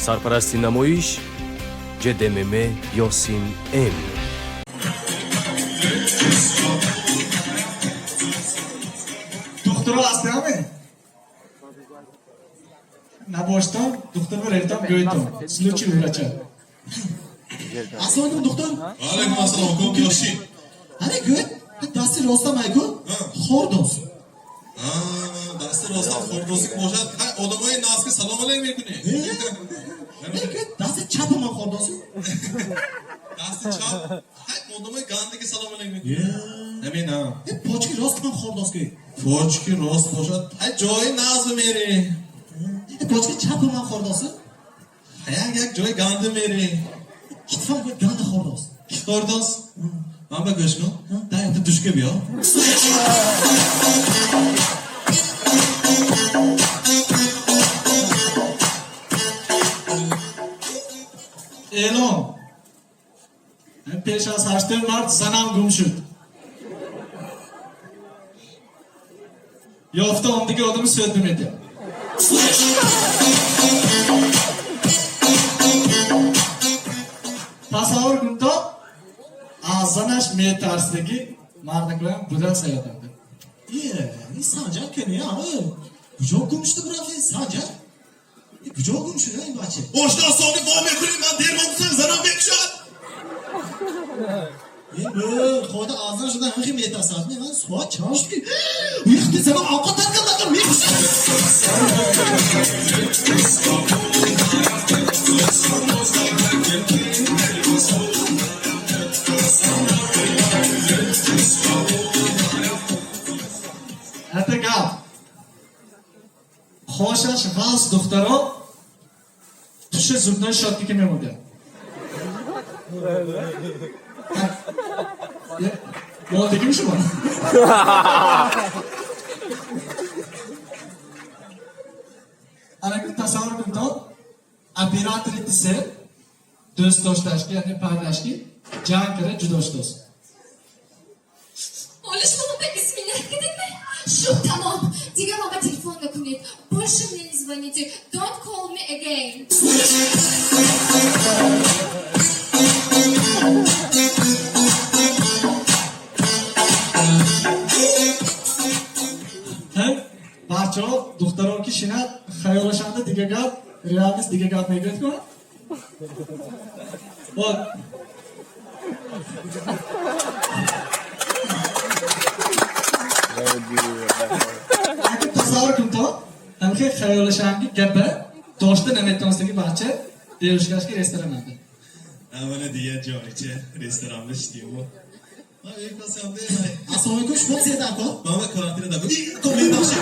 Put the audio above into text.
سرپرست نمایش جدمم یاسین ام. دخترها هستی همه؟ نباشتم دختر رو ریتم گویتم سلوچی ویرچه Assalomu alaykum doktor. Alaykum assalom, ko'p yoshi. Ana ko'y, dasti rostam ayku. Xordos. Dasti rostam xordoslik boshad. Ha, odamay nasga salom alaykum ekuni. Ana ko'y, dasti chapama xordosi. Dasti chap. Ha, odamay gandiga salom alaykum ekuni. Namina. Pochki rostman xordos ko'y. Fochki rost boshad. Ha, joyi nazmi meri. Pochki chapama xordosi. Ha, yak joyi gandi meri. Kitfam ko'y ganda xordos. Xordos. Mana bak go'shmi? Dayati dushga biyo. اعلام پیش از 8 مارت زنم گم شد یافته هم دیگه آدم سوید بمیده تصور کن تا از زنش میترسدگی مردکلایم بودن سیادنده این Sancar کنه ama kucağa gümüştü burası Sancar. Kucağa gümüştü این بچه. Boşta sonu devam ekuni. Ben derman tutan zanam bekşad. این به خدا آذر شده همه خیلی میترسد نه من سواد چاش کی وقتی زمان آقا ترک ندارم حتی گفت خوشش غاز دخترها توش زودنای شادی که میموده مالدگی میشه بana Alakı tasavvur kıldan operatör etise dost dostaşki yani paylaşki can kere judoş dost. Oluşmadı bismillah dedim mi? Şu tamam. Diga baba telefonla konuşuyor. Больше мне не звоните. Don't call me again. Hem barcha doktorlar ki shina xayolashanda diga gap realist diga gap megetku. Bak. Akı tasavvur kıldı. Hem ki xayolashanda gapi doshda nemettonsligi barcha devishgashki restoranlarda. Avvela diye joychi restoranda ishlayapman. Ha, ekosiyam deyman. Assalomu alaykum shmoq sedan ko Mama kvartirada. Ko'p yaxshi.